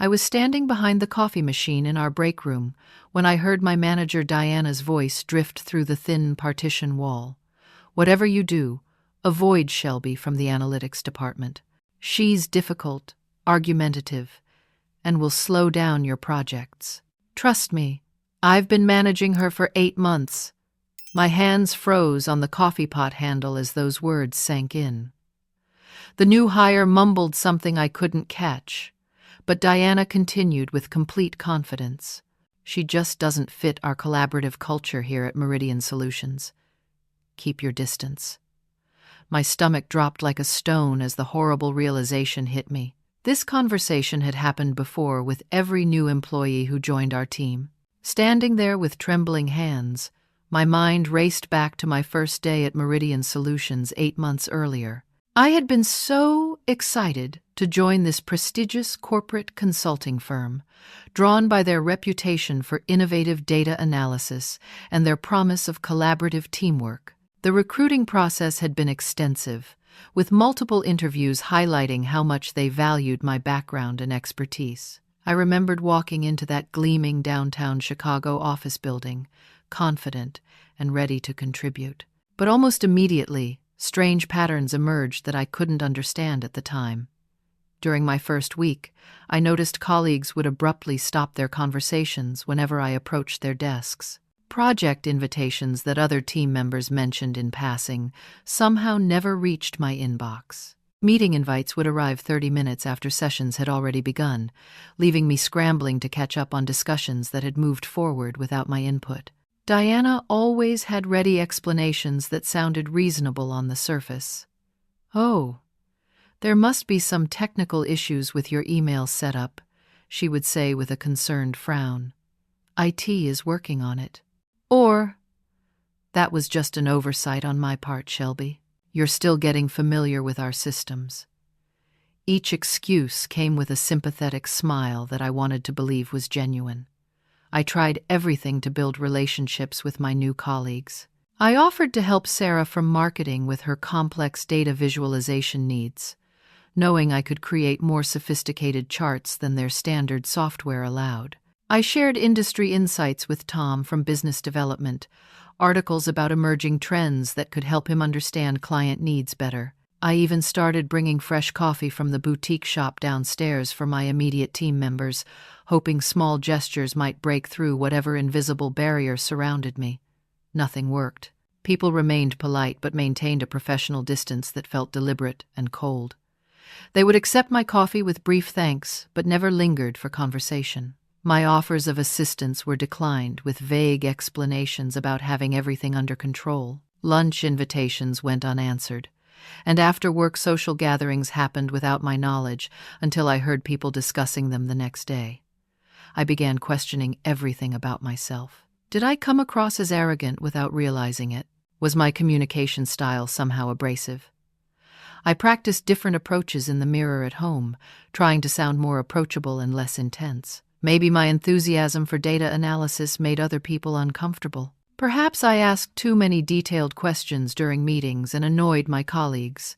I was standing behind the coffee machine in our break room when I heard my manager Diana's voice drift through the thin partition wall. "Whatever you do, avoid Shelby from the analytics department. She's difficult, argumentative, and will slow down your projects. Trust me, I've been managing her for 8 months." My hands froze on the coffee pot handle as those words sank in. The new hire mumbled something I couldn't catch, but Diana continued with complete confidence. "She just doesn't fit our collaborative culture here at Meridian Solutions. Keep your distance." My stomach dropped like a stone as the horrible realization hit me. This conversation had happened before with every new employee who joined our team. Standing there with trembling hands, my mind raced back to my first day at Meridian Solutions 8 months earlier. I had been so excited to join this prestigious corporate consulting firm, drawn by their reputation for innovative data analysis and their promise of collaborative teamwork. The recruiting process had been extensive, with multiple interviews highlighting how much they valued my background and expertise. I remembered walking into that gleaming downtown Chicago office building, confident and ready to contribute. But almost immediately, strange patterns emerged that I couldn't understand at the time. During my first week, I noticed colleagues would abruptly stop their conversations whenever I approached their desks. Project invitations that other team members mentioned in passing somehow never reached my inbox. Meeting invites would arrive 30 minutes after sessions had already begun, leaving me scrambling to catch up on discussions that had moved forward without my input. Diana always had ready explanations that sounded reasonable on the surface. "Oh, there must be some technical issues with your email setup," she would say with a concerned frown. "IT is working on it." Or, "That was just an oversight on my part, Shelby. You're still getting familiar with our systems." Each excuse came with a sympathetic smile that I wanted to believe was genuine. I tried everything to build relationships with my new colleagues. I offered to help Sarah from marketing with her complex data visualization needs, knowing I could create more sophisticated charts than their standard software allowed. I shared industry insights with Tom from business development, articles about emerging trends that could help him understand client needs better. I even started bringing fresh coffee from the boutique shop downstairs for my immediate team members, hoping small gestures might break through whatever invisible barrier surrounded me. Nothing worked. People remained polite but maintained a professional distance that felt deliberate and cold. They would accept my coffee with brief thanks, but never lingered for conversation. My offers of assistance were declined with vague explanations about having everything under control. Lunch invitations went unanswered, and after-work social gatherings happened without my knowledge until I heard people discussing them the next day. I began questioning everything about myself. Did I come across as arrogant without realizing it? Was my communication style somehow abrasive? I practiced different approaches in the mirror at home, trying to sound more approachable and less intense. Maybe my enthusiasm for data analysis made other people uncomfortable. Perhaps I asked too many detailed questions during meetings and annoyed my colleagues.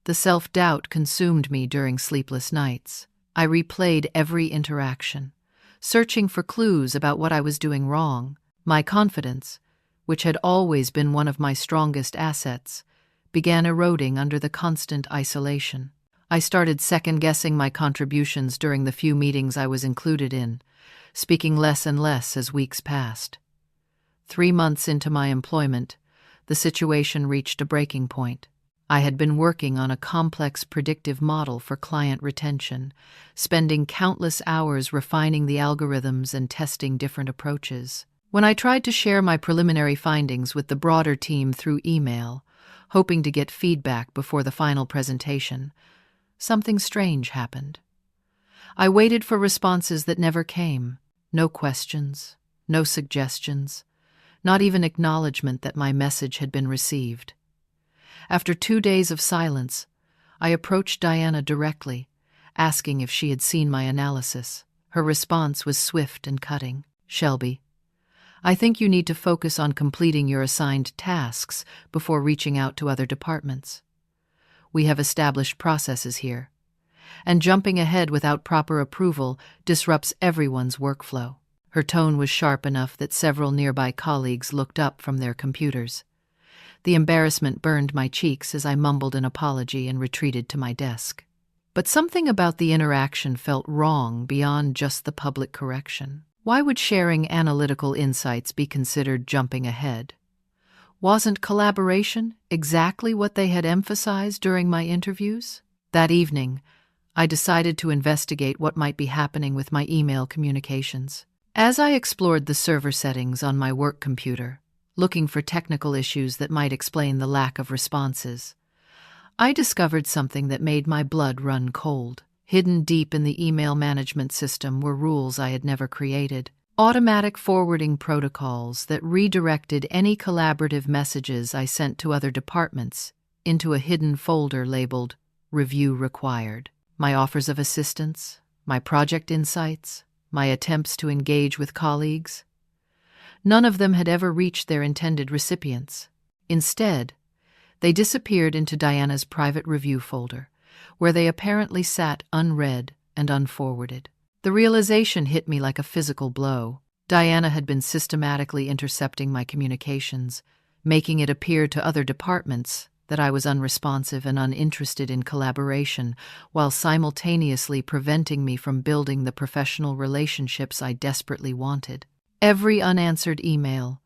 The self-doubt consumed me during sleepless nights. I replayed every interaction, searching for clues about what I was doing wrong. My confidence, which had always been one of my strongest assets, began eroding under the constant isolation. I started second-guessing my contributions during the few meetings I was included in, speaking less and less as weeks passed. 3 months into my employment, the situation reached a breaking point. I had been working on a complex predictive model for client retention, spending countless hours refining the algorithms and testing different approaches. When I tried to share my preliminary findings with the broader team through email, hoping to get feedback before the final presentation, something strange happened. I waited for responses that never came. No questions, no suggestions, not even acknowledgement that my message had been received. After 2 days of silence, I approached Diana directly, asking if she had seen my analysis. Her response was swift and cutting. "Shelby, I think you need to focus on completing your assigned tasks before reaching out to other departments. We have established processes here, and jumping ahead without proper approval disrupts everyone's workflow." Her tone was sharp enough that several nearby colleagues looked up from their computers. The embarrassment burned my cheeks as I mumbled an apology and retreated to my desk. But something about the interaction felt wrong beyond just the public correction. Why would sharing analytical insights be considered jumping ahead? Wasn't collaboration exactly what they had emphasized during my interviews? That evening, I decided to investigate what might be happening with my email communications. As I explored the server settings on my work computer, looking for technical issues that might explain the lack of responses, I discovered something that made my blood run cold. Hidden deep in the email management system were rules I had never created. Automatic forwarding protocols that redirected any collaborative messages I sent to other departments into a hidden folder labeled "Review Required." My offers of assistance, my project insights, my attempts to engage with colleagues, none of them had ever reached their intended recipients. Instead, they disappeared into Diana's private review folder, where they apparently sat unread and unforwarded. The realization hit me like a physical blow. Diana had been systematically intercepting my communications, making it appear to other departments that I was unresponsive and uninterested in collaboration, while simultaneously preventing me from building the professional relationships I desperately wanted. Every unanswered email,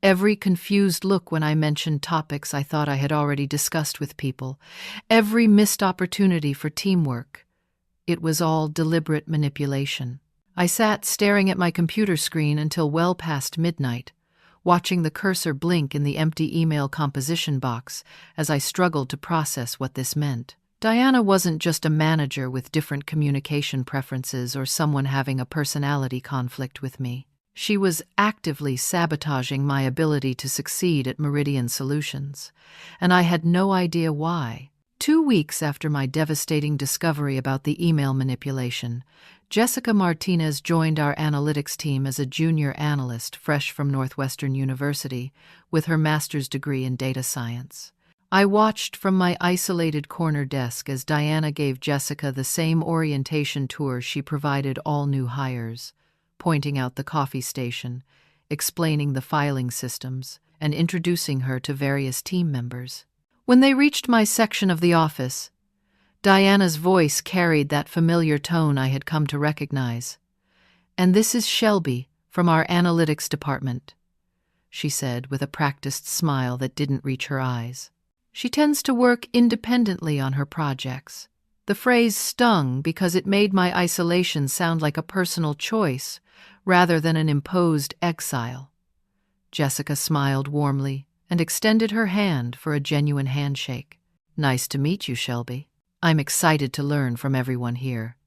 every confused look when I mentioned topics I thought I had already discussed with people, every missed opportunity for teamwork, it was all deliberate manipulation. I sat staring at my computer screen until well past midnight, watching the cursor blink in the empty email composition box as I struggled to process what this meant. Diana wasn't just a manager with different communication preferences or someone having a personality conflict with me. She was actively sabotaging my ability to succeed at Meridian Solutions, and I had no idea why. 2 weeks after my devastating discovery about the email manipulation, Jessica Martinez joined our analytics team as a junior analyst fresh from Northwestern University with her master's degree in data science. I watched from my isolated corner desk as Diana gave Jessica the same orientation tour she provided all new hires, pointing out the coffee station, explaining the filing systems, and introducing her to various team members. When they reached my section of the office, Diana's voice carried that familiar tone I had come to recognize. "And this is Shelby from our analytics department," she said with a practiced smile that didn't reach her eyes. "She tends to work independently on her projects." The phrase stung because it made my isolation sound like a personal choice rather than an imposed exile. Jessica smiled warmly and extended her hand for a genuine handshake. "Nice to meet you, Shelby. I'm excited to learn from everyone here."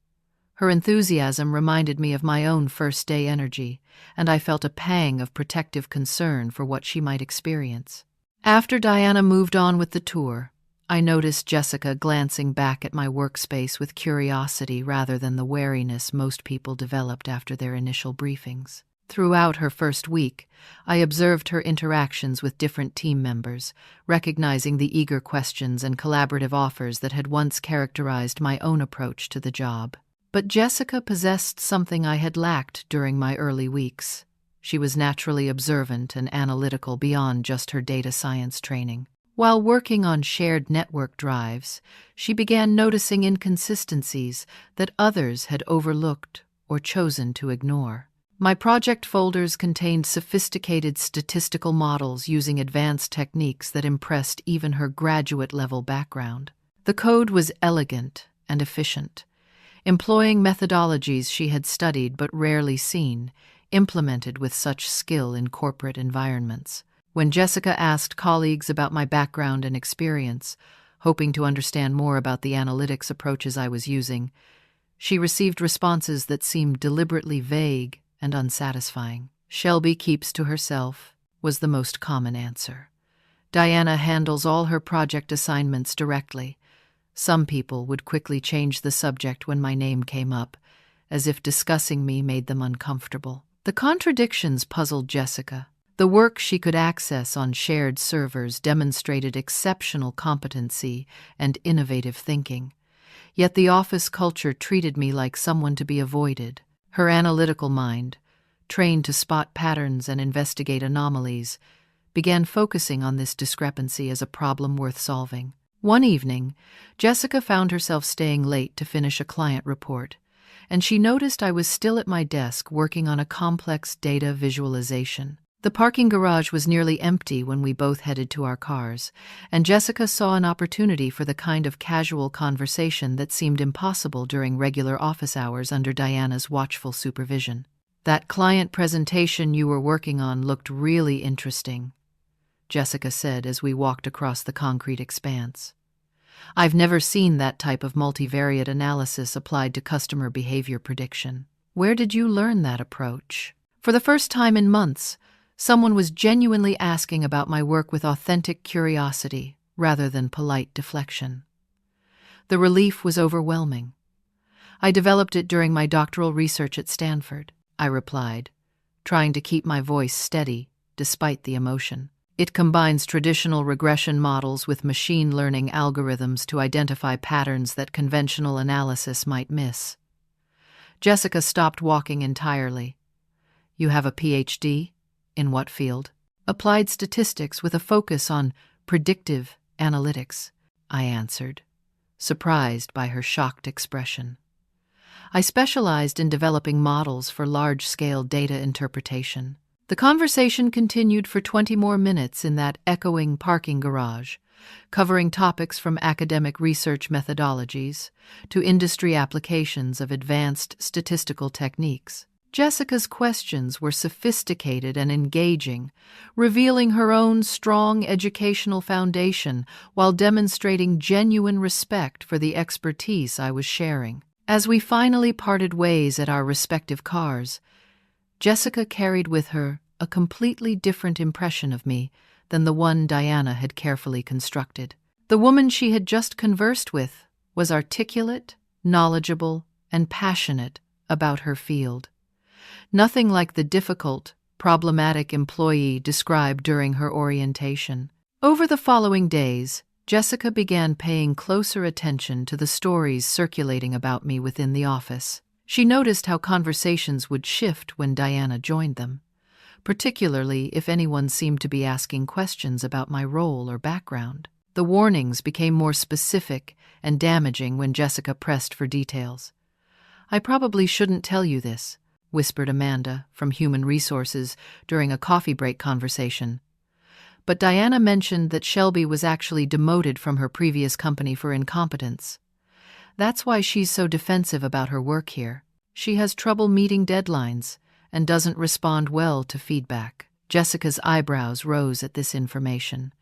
Her enthusiasm reminded me of my own first-day energy, and I felt a pang of protective concern for what she might experience. After Diana moved on with the tour, I noticed Jessica glancing back at my workspace with curiosity rather than the wariness most people developed after their initial briefings. Throughout her first week, I observed her interactions with different team members, recognizing the eager questions and collaborative offers that had once characterized my own approach to the job. But Jessica possessed something I had lacked during my early weeks. She was naturally observant and analytical beyond just her data science training. While working on shared network drives, she began noticing inconsistencies that others had overlooked or chosen to ignore. My project folders contained sophisticated statistical models using advanced techniques that impressed even her graduate-level background. The code was elegant and efficient, employing methodologies she had studied but rarely seen, implemented with such skill in corporate environments. When Jessica asked colleagues about my background and experience, hoping to understand more about the analytics approaches I was using, she received responses that seemed deliberately vague and unsatisfying. "Shelby keeps to herself," was the most common answer. "Diana handles all her project assignments directly." Some people would quickly change the subject when my name came up, as if discussing me made them uncomfortable. The contradictions puzzled Jessica. The work she could access on shared servers demonstrated exceptional competency and innovative thinking. Yet the office culture treated me like someone to be avoided. Her analytical mind, trained to spot patterns and investigate anomalies, began focusing on this discrepancy as a problem worth solving. One evening, Jessica found herself staying late to finish a client report, and she noticed I was still at my desk working on a complex data visualization. The parking garage was nearly empty when we both headed to our cars, and Jessica saw an opportunity for the kind of casual conversation that seemed impossible during regular office hours under Diana's watchful supervision. "That client presentation you were working on looked really interesting," Jessica said as we walked across the concrete expanse. "I've never seen that type of multivariate analysis applied to customer behavior prediction. Where did you learn that approach?" For the first time in months, someone was genuinely asking about my work with authentic curiosity rather than polite deflection. The relief was overwhelming. "I developed it during my doctoral research at Stanford," I replied, trying to keep my voice steady despite the emotion. "It combines traditional regression models with machine learning algorithms to identify patterns that conventional analysis might miss." Jessica stopped walking entirely. "You have a PhD? In what field?" "Applied statistics with a focus on predictive analytics," I answered, surprised by her shocked expression. "I specialized in developing models for large-scale data interpretation." The conversation continued for 20 more minutes in that echoing parking garage, covering topics from academic research methodologies to industry applications of advanced statistical techniques. Jessica's questions were sophisticated and engaging, revealing her own strong educational foundation while demonstrating genuine respect for the expertise I was sharing. As we finally parted ways at our respective cars, Jessica carried with her a completely different impression of me than the one Diana had carefully constructed. The woman she had just conversed with was articulate, knowledgeable, and passionate about her field. Nothing like the difficult, problematic employee described during her orientation. Over the following days, Jessica began paying closer attention to the stories circulating about me within the office. She noticed how conversations would shift when Diana joined them, particularly if anyone seemed to be asking questions about my role or background. The warnings became more specific and damaging when Jessica pressed for details. "I probably shouldn't tell you this," whispered Amanda from Human Resources during a coffee break conversation. But Diana mentioned that Shelby was actually demoted from her previous company for incompetence. "That's why she's so defensive about her work here. She has trouble meeting deadlines and doesn't respond well to feedback." Jessica's eyebrows rose at this information,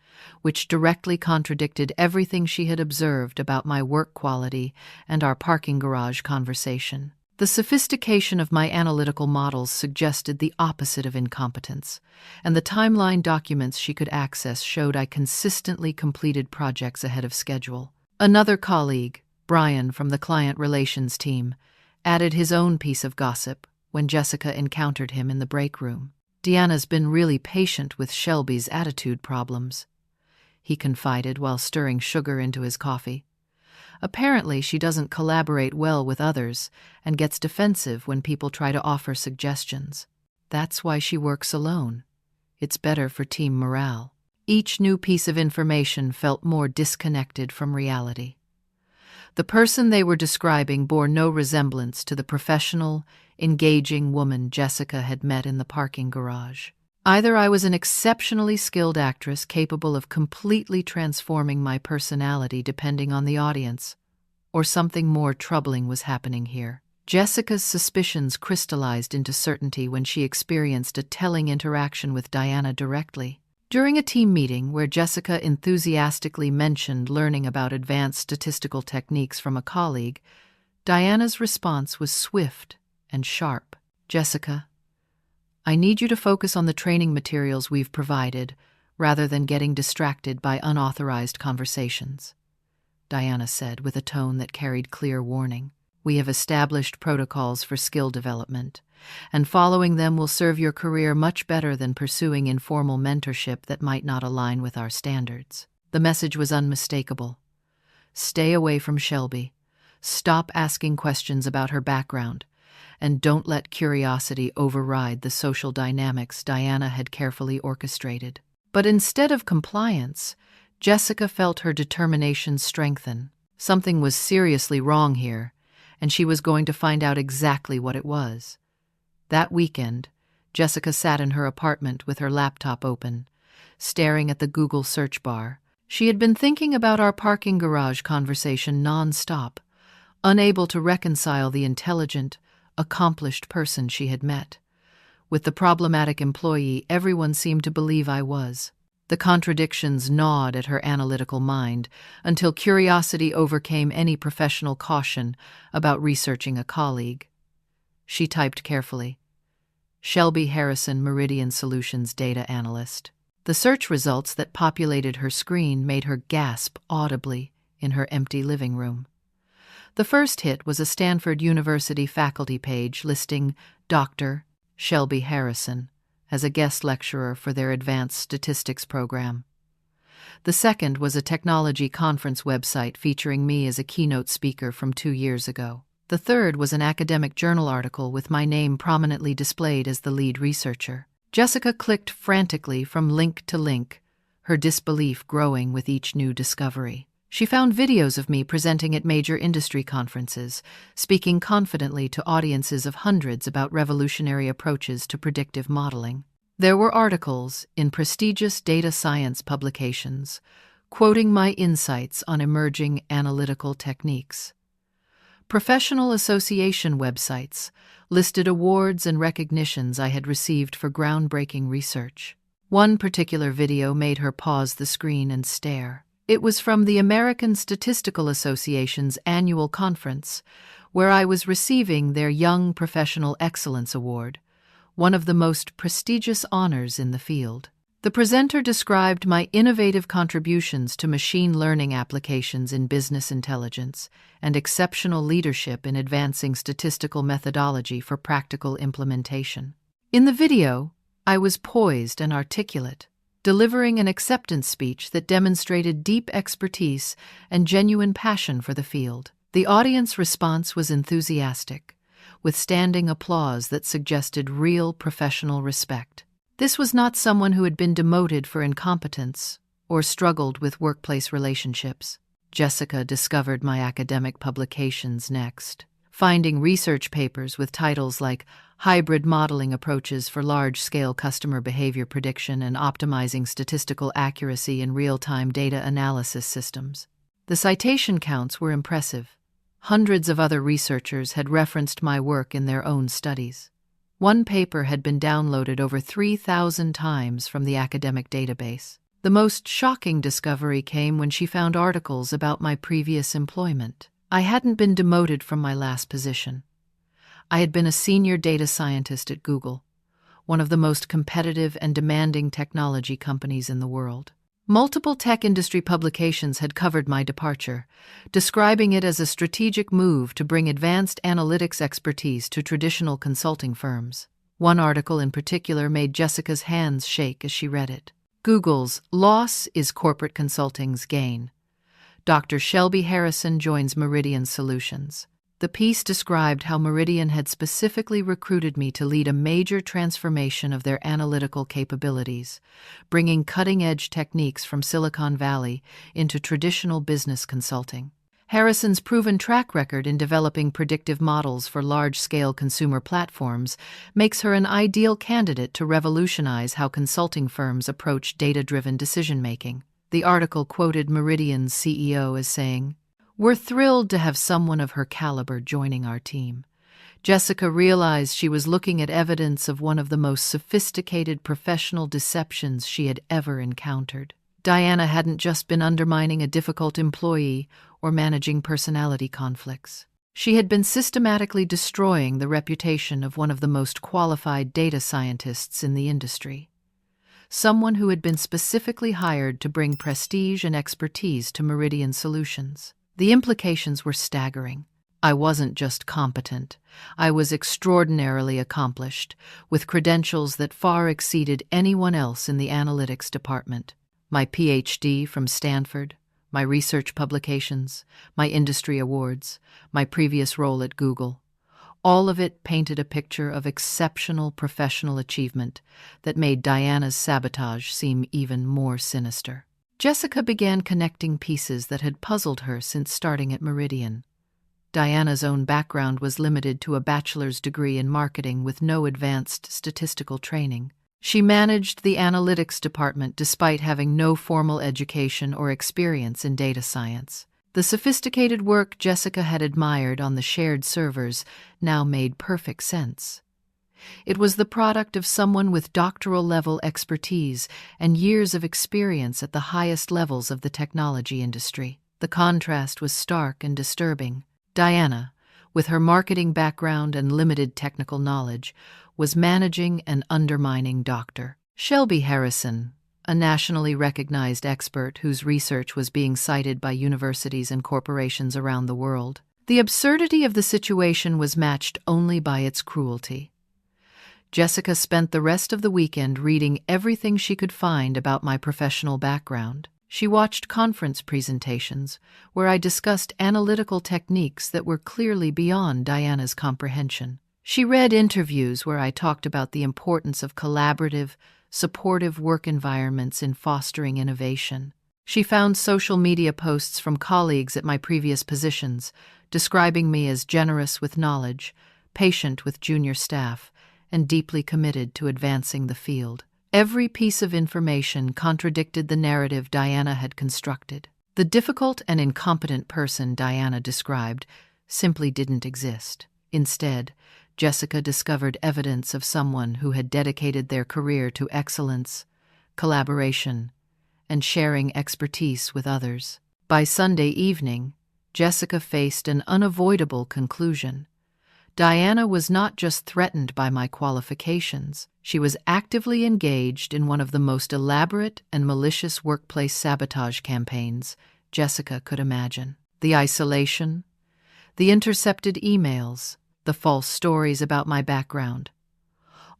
which directly contradicted everything she had observed about my work quality and our parking garage conversation. The sophistication of my analytical models suggested the opposite of incompetence, and the timeline documents she could access showed I consistently completed projects ahead of schedule. Another colleague, Brian from the client relations team, added his own piece of gossip when Jessica encountered him in the break room. "Deanna's been really patient with Shelby's attitude problems," he confided while stirring sugar into his coffee. "Apparently she doesn't collaborate well with others and gets defensive when people try to offer suggestions. That's why she works alone. It's better for team morale." Each new piece of information felt more disconnected from reality. The person they were describing bore no resemblance to the professional, engaging woman Jessica had met in the parking garage. Either I was an exceptionally skilled actress capable of completely transforming my personality depending on the audience, or something more troubling was happening here. Jessica's suspicions crystallized into certainty when she experienced a telling interaction with Diana directly. During a team meeting where Jessica enthusiastically mentioned learning about advanced statistical techniques from a colleague, Diana's response was swift and sharp. "Jessica, I need you to focus on the training materials we've provided rather than getting distracted by unauthorized conversations," Diana said with a tone that carried clear warning. "We have established protocols for skill development, and following them will serve your career much better than pursuing informal mentorship that might not align with our standards." The message was unmistakable. Stay away from Shelby. Stop asking questions about her background, and don't let curiosity override the social dynamics Diana had carefully orchestrated. But instead of compliance, Jessica felt her determination strengthen. Something was seriously wrong here, and she was going to find out exactly what it was. That weekend, Jessica sat in her apartment with her laptop open, staring at the Google search bar. She had been thinking about our parking garage conversation non-stop, unable to reconcile the intelligent, accomplished person she had met with the problematic employee everyone seemed to believe I was. The contradictions gnawed at her analytical mind until curiosity overcame any professional caution about researching a colleague. She typed carefully, Shelby Harrison, Meridian Solutions Data Analyst. The search results that populated her screen made her gasp audibly in her empty living room. The first hit was a Stanford University faculty page listing Dr. Shelby Harrison as a guest lecturer for their advanced statistics program. The second was a technology conference website featuring me as a keynote speaker from 2 years ago. The third was an academic journal article with my name prominently displayed as the lead researcher. Jessica clicked frantically from link to link, her disbelief growing with each new discovery. She found videos of me presenting at major industry conferences, speaking confidently to audiences of hundreds about revolutionary approaches to predictive modeling. There were articles in prestigious data science publications, quoting my insights on emerging analytical techniques. Professional association websites listed awards and recognitions I had received for groundbreaking research. One particular video made her pause the screen and stare. It was from the American Statistical Association's annual conference, where I was receiving their Young Professional Excellence Award, one of the most prestigious honors in the field. The presenter described my innovative contributions to machine learning applications in business intelligence and exceptional leadership in advancing statistical methodology for practical implementation. In the video, I was poised and articulate, delivering an acceptance speech that demonstrated deep expertise and genuine passion for the field. The audience response was enthusiastic, with standing applause that suggested real professional respect. This was not someone who had been demoted for incompetence or struggled with workplace relationships. Jessica discovered my academic publications next, finding research papers with titles like Hybrid Modeling Approaches for Large-Scale Customer Behavior Prediction and Optimizing Statistical Accuracy in Real-Time Data Analysis Systems. The citation counts were impressive. Hundreds of other researchers had referenced my work in their own studies. One paper had been downloaded over 3,000 times from the academic database. The most shocking discovery came when she found articles about my previous employment. I hadn't been demoted from my last position. I had been a senior data scientist at Google, one of the most competitive and demanding technology companies in the world. Multiple tech industry publications had covered my departure, describing it as a strategic move to bring advanced analytics expertise to traditional consulting firms. One article in particular made Jessica's hands shake as she read it. Google's loss is corporate consulting's gain. Dr. Shelby Harrison joins Meridian Solutions. The piece described how Meridian had specifically recruited me to lead a major transformation of their analytical capabilities, bringing cutting-edge techniques from Silicon Valley into traditional business consulting. Harrison's proven track record in developing predictive models for large-scale consumer platforms makes her an ideal candidate to revolutionize how consulting firms approach data-driven decision-making. The article quoted Meridian's CEO as saying, "We're thrilled to have someone of her caliber joining our team." Jessica realized she was looking at evidence of one of the most sophisticated professional deceptions she had ever encountered. Diana hadn't just been undermining a difficult employee or managing personality conflicts. She had been systematically destroying the reputation of one of the most qualified data scientists in the industry. Someone who had been specifically hired to bring prestige and expertise to Meridian Solutions. The implications were staggering. I wasn't just competent. I was extraordinarily accomplished, with credentials that far exceeded anyone else in the analytics department. My PhD from Stanford, my research publications, my industry awards, my previous role at Google. All of it painted a picture of exceptional professional achievement that made Diana's sabotage seem even more sinister. Jessica began connecting pieces that had puzzled her since starting at Meridian. Diana's own background was limited to a bachelor's degree in marketing with no advanced statistical training. She managed the analytics department despite having no formal education or experience in data science. The sophisticated work Jessica had admired on the shared servers now made perfect sense. It was the product of someone with doctoral-level expertise and years of experience at the highest levels of the technology industry. The contrast was stark and disturbing. Diana, with her marketing background and limited technical knowledge, was managing an undermining doctor. Shelby Harrison, a nationally recognized expert whose research was being cited by universities and corporations around the world. The absurdity of the situation was matched only by its cruelty. Jessica spent the rest of the weekend reading everything she could find about my professional background. She watched conference presentations where I discussed analytical techniques that were clearly beyond Diana's comprehension. She read interviews where I talked about the importance of collaborative, supportive work environments in fostering innovation. She found social media posts from colleagues at my previous positions describing me as generous with knowledge, patient with junior staff, and deeply committed to advancing the field. Every piece of information contradicted the narrative Diana had constructed. The difficult and incompetent person Diana described simply didn't exist. Instead, Jessica discovered evidence of someone who had dedicated their career to excellence, collaboration, and sharing expertise with others. By Sunday evening, Jessica faced an unavoidable conclusion. Diana was not just threatened by my qualifications, she was actively engaged in one of the most elaborate and malicious workplace sabotage campaigns Jessica could imagine. The isolation, the intercepted emails, the false stories about my background.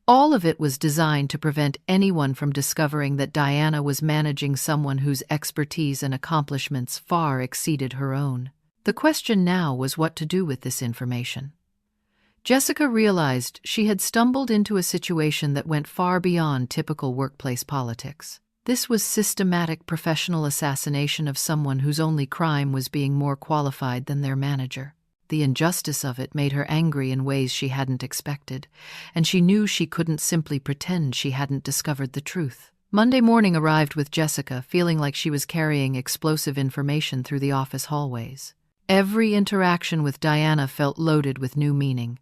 All of it was designed to prevent anyone from discovering that Diana was managing someone whose expertise and accomplishments far exceeded her own. The question now was what to do with this information. Jessica realized she had stumbled into a situation that went far beyond typical workplace politics. This was systematic professional assassination of someone whose only crime was being more qualified than their manager. The injustice of it made her angry in ways she hadn't expected, and she knew she couldn't simply pretend she hadn't discovered the truth. Monday morning arrived with Jessica feeling like she was carrying explosive information through the office hallways. Every interaction with Diana felt loaded with new meaning,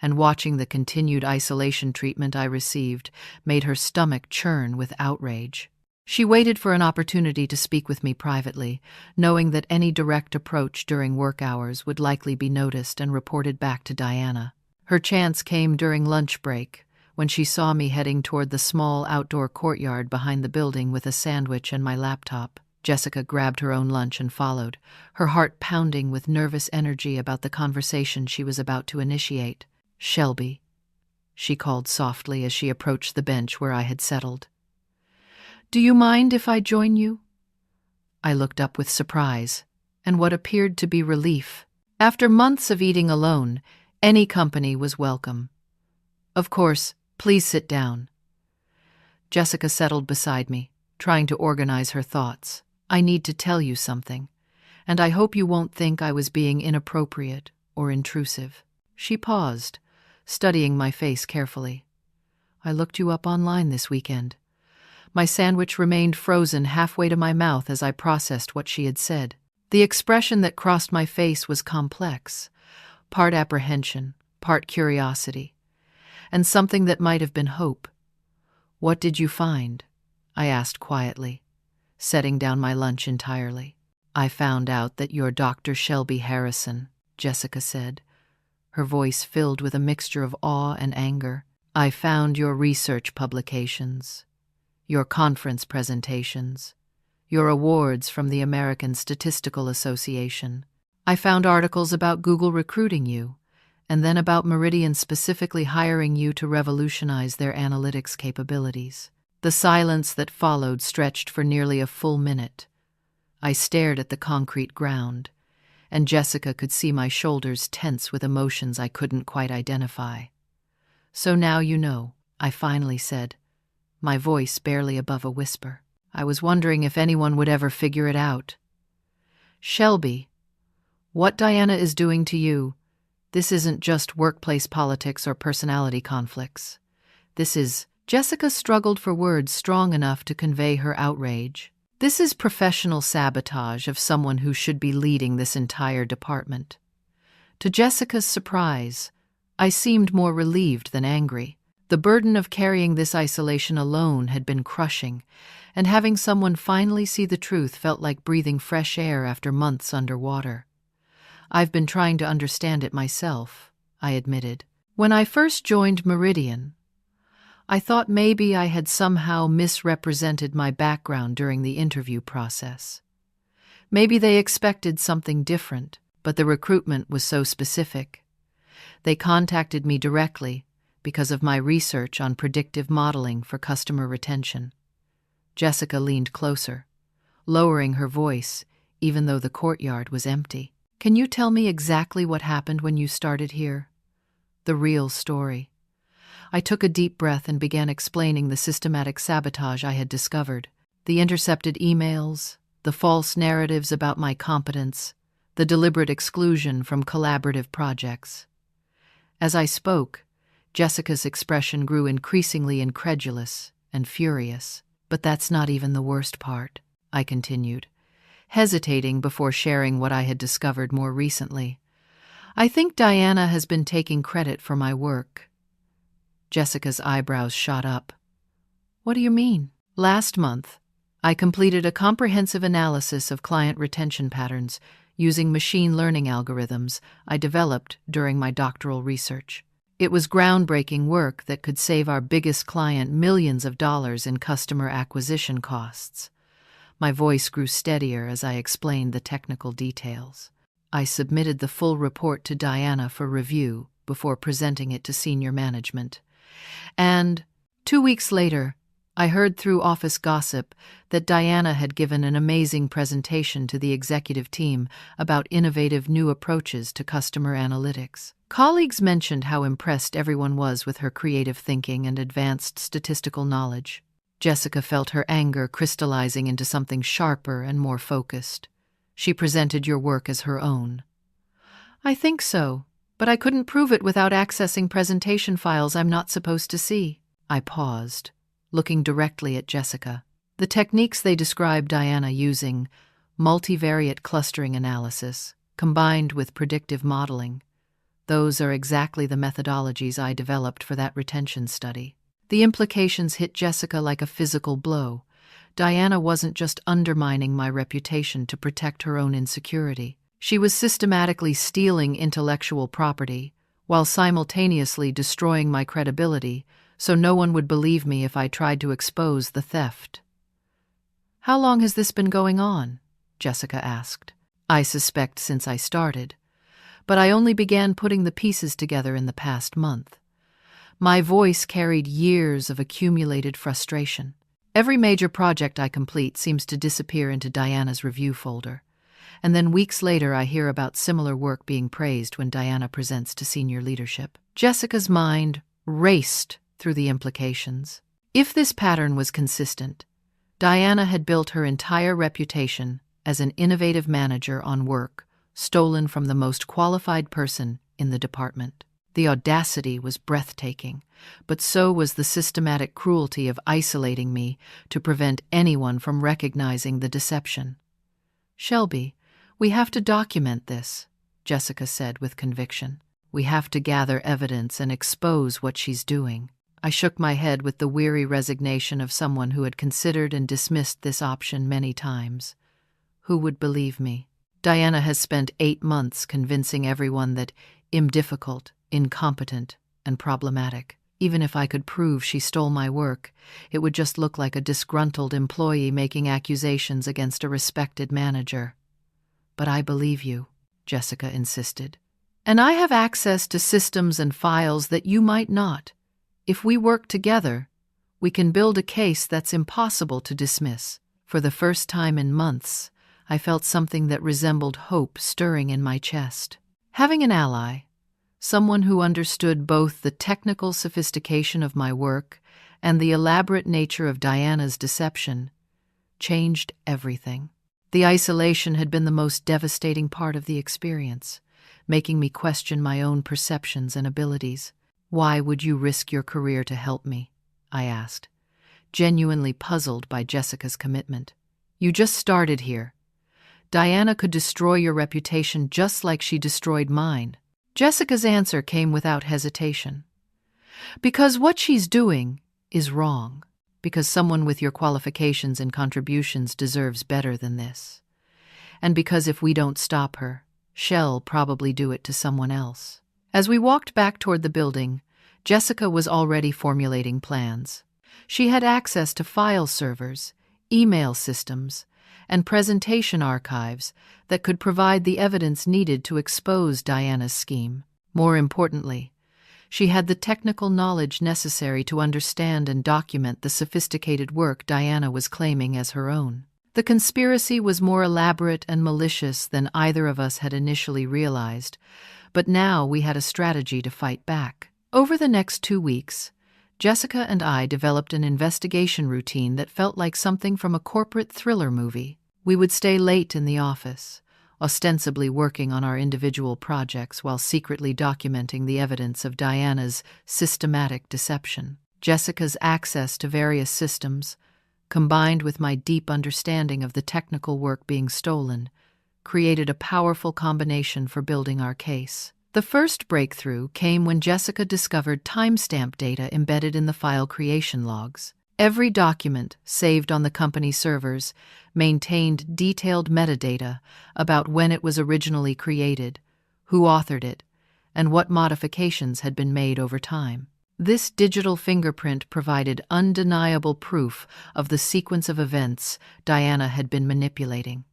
and watching the continued isolation treatment I received made her stomach churn with outrage. She waited for an opportunity to speak with me privately, knowing that any direct approach during work hours would likely be noticed and reported back to Diana. Her chance came during lunch break, when she saw me heading toward the small outdoor courtyard behind the building with a sandwich and my laptop. Jessica grabbed her own lunch and followed, her heart pounding with nervous energy about the conversation she was about to initiate. "Shelby," she called softly as she approached the bench where I had settled. "Do you mind if I join you?" I looked up with surprise and what appeared to be relief. After months of eating alone, any company was welcome. "Of course, please sit down." Jessica settled beside me, trying to organize her thoughts. "I need to tell you something, and I hope you won't think I was being inappropriate or intrusive." She paused, studying my face carefully. "I looked you up online this weekend." My sandwich remained frozen halfway to my mouth as I processed what she had said. The expression that crossed my face was complex, part apprehension, part curiosity, and something that might have been hope. "What did you find?" I asked quietly, setting down my lunch entirely. "I found out that you're Dr. Shelby Harrison," Jessica said, her voice filled with a mixture of awe and anger. "I found your research publications, your conference presentations, your awards from the American Statistical Association. I found articles about Google recruiting you, and then about Meridian specifically hiring you to revolutionize their analytics capabilities." The silence that followed stretched for nearly a full minute. I stared at the concrete ground, and Jessica could see my shoulders tense with emotions I couldn't quite identify. "So now you know," I finally said, my voice barely above a whisper. I was wondering if anyone would ever figure it out. "Shelby, what Diana is doing to you, this isn't just workplace politics or personality conflicts. This is—" Jessica struggled for words strong enough to convey her outrage. "This is professional sabotage of someone who should be leading this entire department." To Jessica's surprise, I seemed more relieved than angry. The burden of carrying this isolation alone had been crushing, and having someone finally see the truth felt like breathing fresh air after months underwater. "I've been trying to understand it myself," I admitted. "When I first joined Meridian, I thought maybe I had somehow misrepresented my background during the interview process. Maybe they expected something different, but the recruitment was so specific. They contacted me directly because of my research on predictive modeling for customer retention." Jessica leaned closer, lowering her voice even though the courtyard was empty. "Can you tell me exactly what happened when you started here? The real story." I took a deep breath and began explaining the systematic sabotage I had discovered. The intercepted emails, the false narratives about my competence, the deliberate exclusion from collaborative projects. As I spoke, Jessica's expression grew increasingly incredulous and furious. "But that's not even the worst part," I continued, hesitating before sharing what I had discovered more recently. "I think Diana has been taking credit for my work." Jessica's eyebrows shot up. "What do you mean?" "Last month, I completed a comprehensive analysis of client retention patterns using machine learning algorithms I developed during my doctoral research. It was groundbreaking work that could save our biggest client millions of dollars in customer acquisition costs." My voice grew steadier as I explained the technical details. I submitted the full report to Diana for review before presenting it to senior management. And 2 weeks later, I heard through office gossip that Diana had given an amazing presentation to the executive team about innovative new approaches to customer analytics. Colleagues mentioned how impressed everyone was with her creative thinking and advanced statistical knowledge. Jessica felt her anger crystallizing into something sharper and more focused. "She presented your work as her own." "I think so, but I couldn't prove it without accessing presentation files I'm not supposed to see." I paused, looking directly at Jessica. "The techniques they described Diana using, multivariate clustering analysis, combined with predictive modeling, those are exactly the methodologies I developed for that retention study." The implications hit Jessica like a physical blow. Diana wasn't just undermining my reputation to protect her own insecurity. She was systematically stealing intellectual property while simultaneously destroying my credibility so no one would believe me if I tried to expose the theft. "How long has this been going on?" Jessica asked. "I suspect since I started, but I only began putting the pieces together in the past month." My voice carried years of accumulated frustration. Every major project I complete seems to disappear into Diana's review folder, and then weeks later I hear about similar work being praised when Diana presents to senior leadership. Jessica's mind raced through the implications. If this pattern was consistent, Diana had built her entire reputation as an innovative manager on work stolen from the most qualified person in the department. The audacity was breathtaking, but so was the systematic cruelty of isolating me to prevent anyone from recognizing the deception. "Shelby, we have to document this," Jessica said with conviction. "We have to gather evidence and expose what she's doing." I shook my head with the weary resignation of someone who had considered and dismissed this option many times. Who would believe me? Diana has spent 8 months convincing everyone that I'm difficult, incompetent, and problematic. Even if I could prove she stole my work, it would just look like a disgruntled employee making accusations against a respected manager. "But I believe you," Jessica insisted. "And I have access to systems and files that you might not. If we work together, we can build a case that's impossible to dismiss." For the first time in months, I felt something that resembled hope stirring in my chest. Having an ally, someone who understood both the technical sophistication of my work and the elaborate nature of Diana's deception, changed everything. The isolation had been the most devastating part of the experience, making me question my own perceptions and abilities. "Why would you risk your career to help me?" I asked, genuinely puzzled by Jessica's commitment. "You just started here. Diana could destroy your reputation just like she destroyed mine." Jessica's answer came without hesitation. "Because what she's doing is wrong. Because someone with your qualifications and contributions deserves better than this. And because if we don't stop her, she'll probably do it to someone else." As we walked back toward the building, Jessica was already formulating plans. She had access to file servers, email systems, and presentation archives that could provide the evidence needed to expose Diana's scheme. More importantly, she had the technical knowledge necessary to understand and document the sophisticated work Diana was claiming as her own. The conspiracy was more elaborate and malicious than either of us had initially realized, but now we had a strategy to fight back. Over the next 2 weeks, Jessica and I developed an investigation routine that felt like something from a corporate thriller movie. We would stay late in the office, ostensibly working on our individual projects while secretly documenting the evidence of Diana's systematic deception. Jessica's access to various systems, combined with my deep understanding of the technical work being stolen, created a powerful combination for building our case. The first breakthrough came when Jessica discovered timestamp data embedded in the file creation logs. Every document saved on the company servers maintained detailed metadata about when it was originally created, who authored it, and what modifications had been made over time. This digital fingerprint provided undeniable proof of the sequence of events Diana had been manipulating.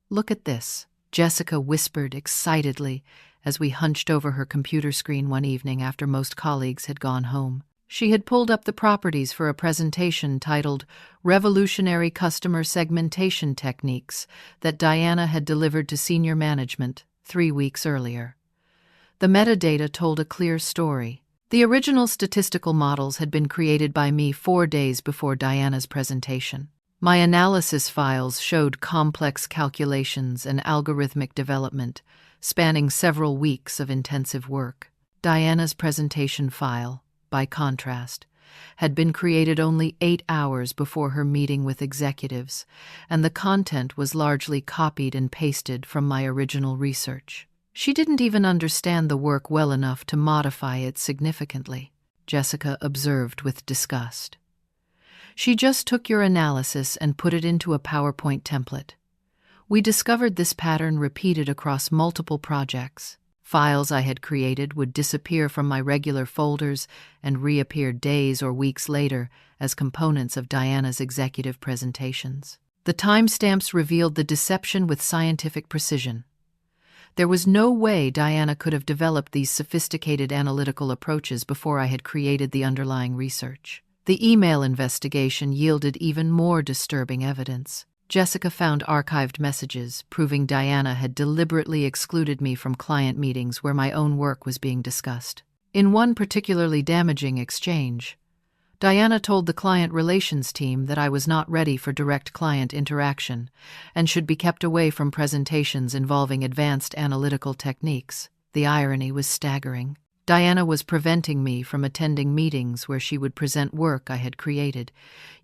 "Look at this," Jessica whispered excitedly as we hunched over her computer screen one evening after most colleagues had gone home. She had pulled up the properties for a presentation titled "Revolutionary Customer Segmentation Techniques" that Diana had delivered to senior management 3 weeks earlier. The metadata told a clear story. The original statistical models had been created by me 4 days before Diana's presentation. My analysis files showed complex calculations and algorithmic development, spanning several weeks of intensive work. Diana's presentation file, by contrast, had been created only 8 hours before her meeting with executives, and the content was largely copied and pasted from my original research. She didn't even understand the work well enough to modify it significantly, Jessica observed with disgust. "She just took your analysis and put it into a PowerPoint template. We discovered this pattern repeated across multiple projects. Files I had created would disappear from my regular folders and reappear days or weeks later as components of Diana's executive presentations. The timestamps revealed the deception with scientific precision. There was no way Diana could have developed these sophisticated analytical approaches before I had created the underlying research. The email investigation yielded even more disturbing evidence. Jessica found archived messages proving Diana had deliberately excluded me from client meetings where my own work was being discussed. In one particularly damaging exchange, Diana told the client relations team that I was not ready for direct client interaction and should be kept away from presentations involving advanced analytical techniques. The irony was staggering. Diana was preventing me from attending meetings where she would present work I had created,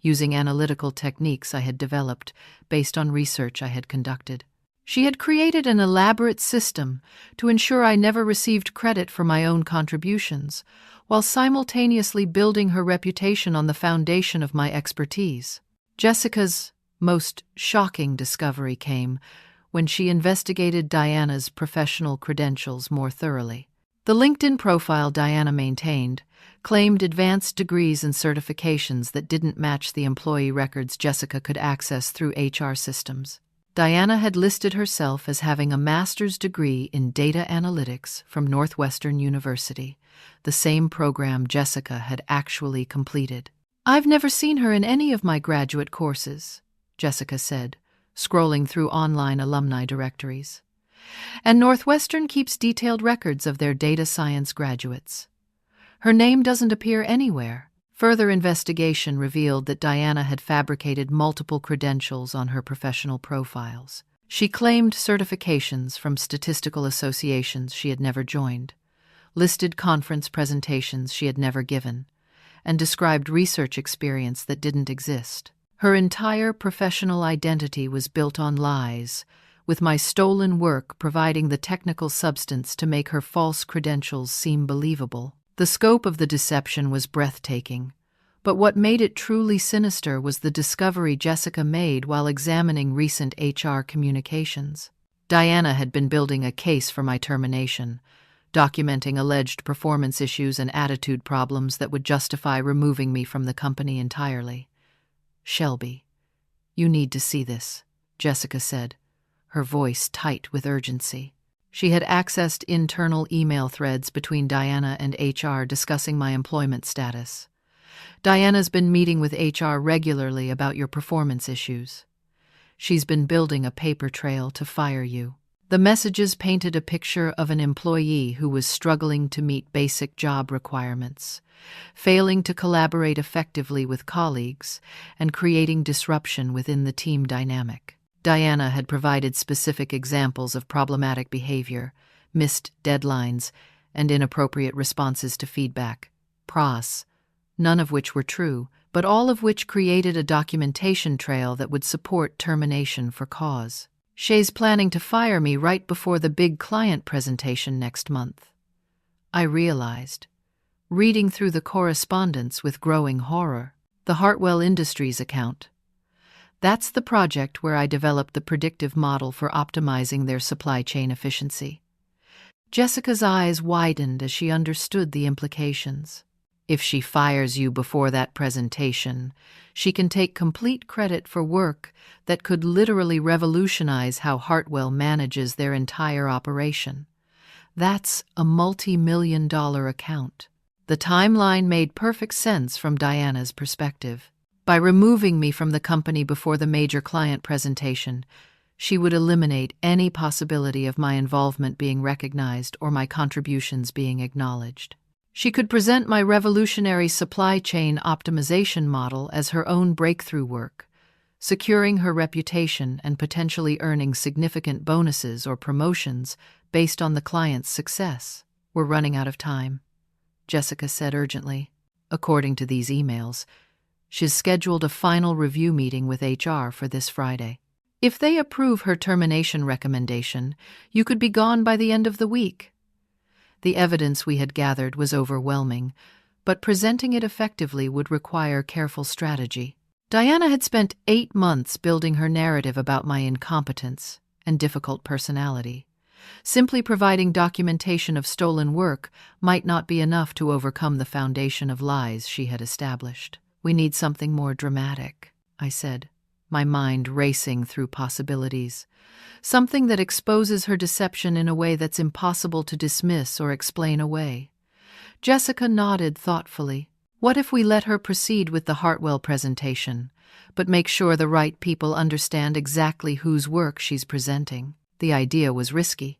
using analytical techniques I had developed based on research I had conducted. She had created an elaborate system to ensure I never received credit for my own contributions, while simultaneously building her reputation on the foundation of my expertise. Jessica's most shocking discovery came when she investigated Diana's professional credentials more thoroughly. The LinkedIn profile Diana maintained claimed advanced degrees and certifications that didn't match the employee records Jessica could access through HR systems. Diana had listed herself as having a master's degree in data analytics from Northwestern University, the same program Jessica had actually completed. "I've never seen her in any of my graduate courses," Jessica said, scrolling through online alumni directories. And Northwestern keeps detailed records of their data science graduates. Her name doesn't appear anywhere. Further investigation revealed that Diana had fabricated multiple credentials on her professional profiles. She claimed certifications from statistical associations she had never joined, listed conference presentations she had never given, and described research experience that didn't exist. Her entire professional identity was built on lies, with my stolen work providing the technical substance to make her false credentials seem believable. The scope of the deception was breathtaking, but what made it truly sinister was the discovery Jessica made while examining recent HR communications. Diana had been building a case for my termination, documenting alleged performance issues and attitude problems that would justify removing me from the company entirely. "Shelby, you need to see this," Jessica said, her voice tight with urgency. She had accessed internal email threads between Diana and HR discussing my employment status. "Diana's been meeting with HR regularly about your performance issues. She's been building a paper trail to fire you." The messages painted a picture of an employee who was struggling to meet basic job requirements, failing to collaborate effectively with colleagues, and creating disruption within the team dynamic. Diana had provided specific examples of problematic behavior, missed deadlines, and inappropriate responses to feedback, pros, none of which were true, but all of which created a documentation trail that would support termination for cause. "Shay's planning to fire me right before the big client presentation next month," I realized, reading through the correspondence with growing horror. The Hartwell Industries account. That's the project where I developed the predictive model for optimizing their supply chain efficiency. Jessica's eyes widened as she understood the implications. "If she fires you before that presentation, she can take complete credit for work that could literally revolutionize how Hartwell manages their entire operation. That's a multi-million-dollar account." The timeline made perfect sense from Diana's perspective. By removing me from the company before the major client presentation, she would eliminate any possibility of my involvement being recognized or my contributions being acknowledged. She could present my revolutionary supply chain optimization model as her own breakthrough work, securing her reputation and potentially earning significant bonuses or promotions based on the client's success. "We're running out of time," Jessica said urgently. According to these emails, she's scheduled a final review meeting with HR for this Friday. "If they approve her termination recommendation, you could be gone by the end of the week." The evidence we had gathered was overwhelming, but presenting it effectively would require careful strategy. Diana had spent 8 months building her narrative about my incompetence and difficult personality. Simply providing documentation of stolen work might not be enough to overcome the foundation of lies she had established. "We need something more dramatic," I said, my mind racing through possibilities. "Something that exposes her deception in a way that's impossible to dismiss or explain away." Jessica nodded thoughtfully. "What if we let her proceed with the Hartwell presentation, but make sure the right people understand exactly whose work she's presenting?" The idea was risky,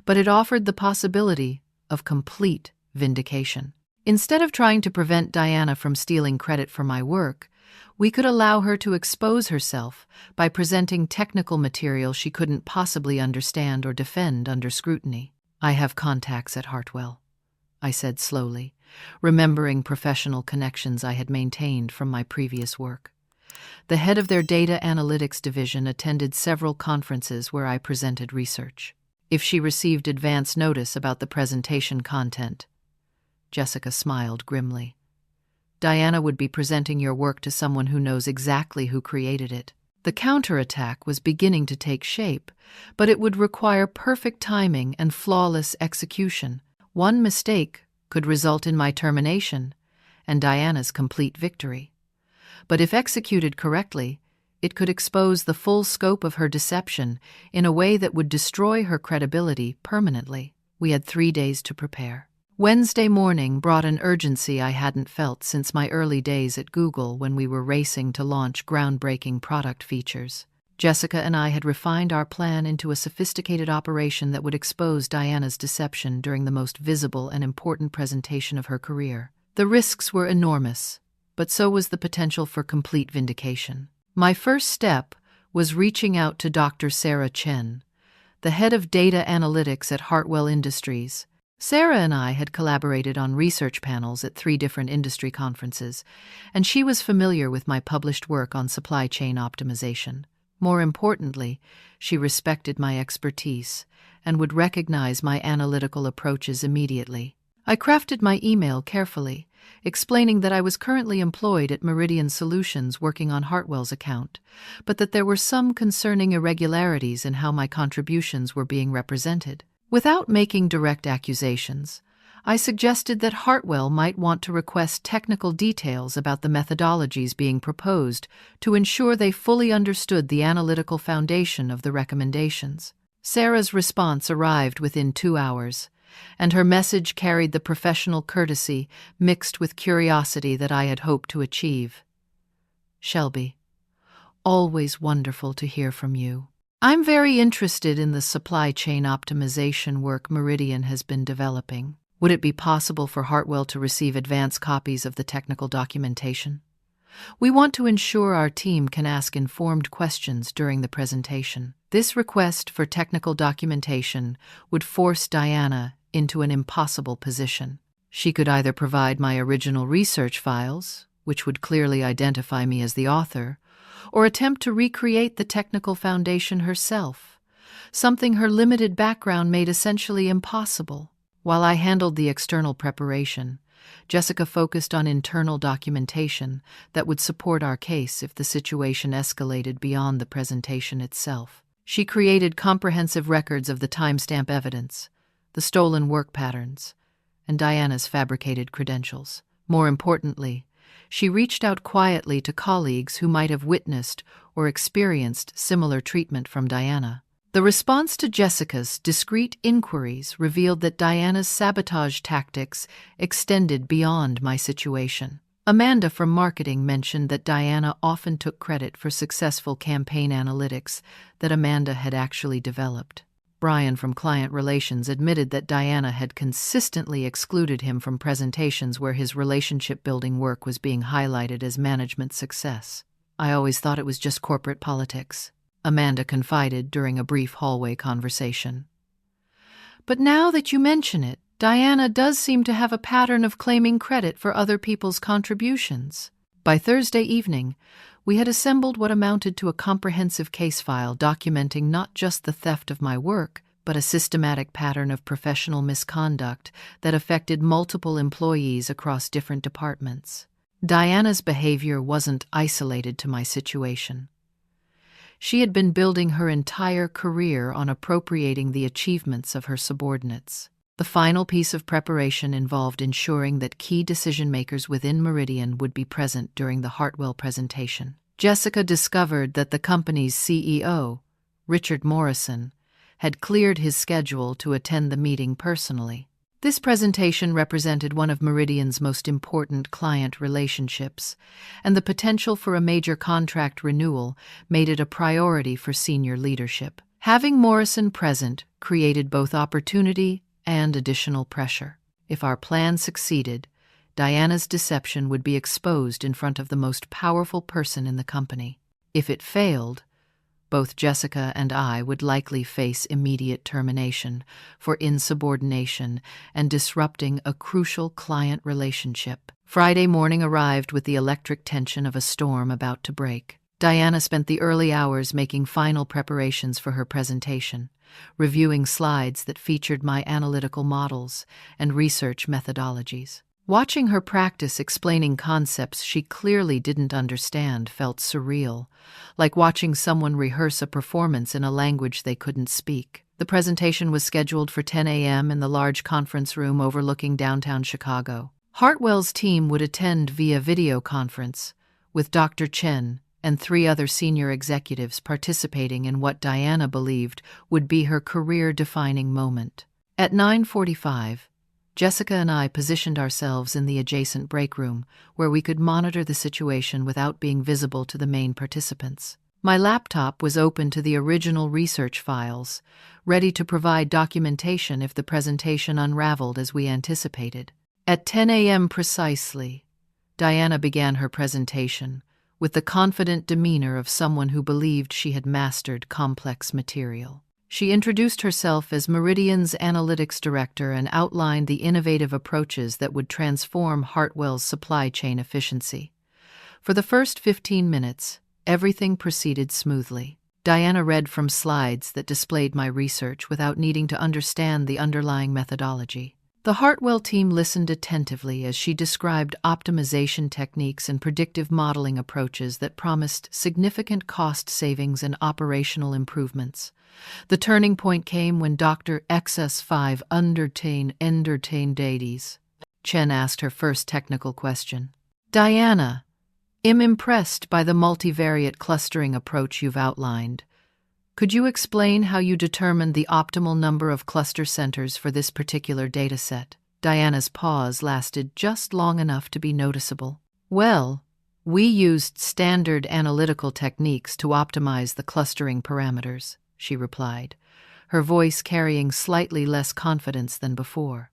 but it offered the possibility of complete vindication. Instead of trying to prevent Diana from stealing credit for my work, we could allow her to expose herself by presenting technical material she couldn't possibly understand or defend under scrutiny. "I have contacts at Hartwell," I said slowly, remembering professional connections I had maintained from my previous work. The head of their data analytics division attended several conferences where I presented research. "If she received advance notice about the presentation content," Jessica smiled grimly, "Diana would be presenting your work to someone who knows exactly who created it." The counterattack was beginning to take shape, but it would require perfect timing and flawless execution. One mistake could result in my termination and Diana's complete victory. But if executed correctly, it could expose the full scope of her deception in a way that would destroy her credibility permanently. We had 3 days to prepare. Wednesday morning brought an urgency I hadn't felt since my early days at Google when we were racing to launch groundbreaking product features. Jessica and I had refined our plan into a sophisticated operation that would expose Diana's deception during the most visible and important presentation of her career. The risks were enormous, but so was the potential for complete vindication. My first step was reaching out to Dr. Sarah Chen, the head of data analytics at Hartwell Industries. Sarah and I had collaborated on research panels at 3 different industry conferences, and she was familiar with my published work on supply chain optimization. More importantly, she respected my expertise and would recognize my analytical approaches immediately. I crafted my email carefully, explaining that I was currently employed at Meridian Solutions working on Hartwell's account, but that there were some concerning irregularities in how my contributions were being represented. Without making direct accusations, I suggested that Hartwell might want to request technical details about the methodologies being proposed to ensure they fully understood the analytical foundation of the recommendations. Sarah's response arrived within 2 hours, and her message carried the professional courtesy mixed with curiosity that I had hoped to achieve. Shelby, always wonderful to hear from you. I'm very interested in the supply chain optimization work Meridian has been developing. Would it be possible for Hartwell to receive advance copies of the technical documentation? We want to ensure our team can ask informed questions during the presentation. This request for technical documentation would force Diana into an impossible position. She could either provide my original research files, which would clearly identify me as the author, or attempt to recreate the technical foundation herself, something her limited background made essentially impossible. While I handled the external preparation, Jessica focused on internal documentation that would support our case if the situation escalated beyond the presentation itself. She created comprehensive records of the timestamp evidence, the stolen work patterns, and Diana's fabricated credentials. More importantly, she reached out quietly to colleagues who might have witnessed or experienced similar treatment from Diana. The response to Jessica's discreet inquiries revealed that Diana's sabotage tactics extended beyond my situation. Amanda from marketing mentioned that Diana often took credit for successful campaign analytics that Amanda had actually developed. Brian from client relations admitted that Diana had consistently excluded him from presentations where his relationship-building work was being highlighted as management success. I always thought it was just corporate politics, Amanda confided during a brief hallway conversation. But now that you mention it, Diana does seem to have a pattern of claiming credit for other people's contributions. By Thursday evening, we had assembled what amounted to a comprehensive case file documenting not just the theft of my work, but a systematic pattern of professional misconduct that affected multiple employees across different departments. Diana's behavior wasn't isolated to my situation. She had been building her entire career on appropriating the achievements of her subordinates. The final piece of preparation involved ensuring that key decision-makers within Meridian would be present during the Hartwell presentation. Jessica discovered that the company's CEO, Richard Morrison, had cleared his schedule to attend the meeting personally. This presentation represented one of Meridian's most important client relationships, and the potential for a major contract renewal made it a priority for senior leadership. Having Morrison present created both opportunity and additional pressure. If our plan succeeded, Diana's deception would be exposed in front of the most powerful person in the company. If it failed, both Jessica and I would likely face immediate termination for insubordination and disrupting a crucial client relationship. Friday morning arrived with the electric tension of a storm about to break. Diana spent the early hours making final preparations for her presentation, reviewing slides that featured my analytical models and research methodologies. Watching her practice explaining concepts she clearly didn't understand felt surreal, like watching someone rehearse a performance in a language they couldn't speak. The presentation was scheduled for 10 a.m. in the large conference room overlooking downtown Chicago. Hartwell's team would attend via video conference, with Dr. Chen and 3 other senior executives participating in what Diana believed would be her career-defining moment. At 9:45, Jessica and I positioned ourselves in the adjacent break room, where we could monitor the situation without being visible to the main participants. My laptop was open to the original research files, ready to provide documentation if the presentation unraveled as we anticipated. At 10 a.m. precisely, Diana began her presentation, with the confident demeanor of someone who believed she had mastered complex material. She introduced herself as Meridian's analytics director and outlined the innovative approaches that would transform Hartwell's supply chain efficiency. For the first 15 minutes, everything proceeded smoothly. Diana read from slides that displayed my research without needing to understand the underlying methodology. The Hartwell team listened attentively as she described optimization techniques and predictive modeling approaches that promised significant cost savings and operational improvements. The turning point came when Dr. XS5 entertained Dades. Chen asked her first technical question. Diana, I'm impressed by the multivariate clustering approach you've outlined. Could you explain how you determined the optimal number of cluster centers for this particular dataset? Diana's pause lasted just long enough to be noticeable. Well, we used standard analytical techniques to optimize the clustering parameters, she replied, her voice carrying slightly less confidence than before.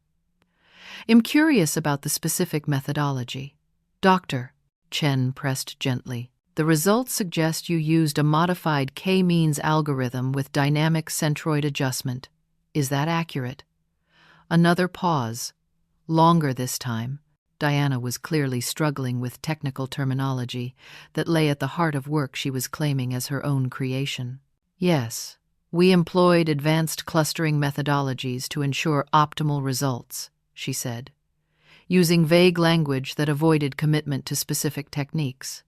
I'm curious about the specific methodology. Doctor, Chen pressed gently. The results suggest you used a modified k-means algorithm with dynamic centroid adjustment. Is that accurate? Another pause. Longer this time. Diana was clearly struggling with technical terminology that lay at the heart of work she was claiming as her own creation. Yes, we employed advanced clustering methodologies to ensure optimal results, she said, using vague language that avoided commitment to specific techniques.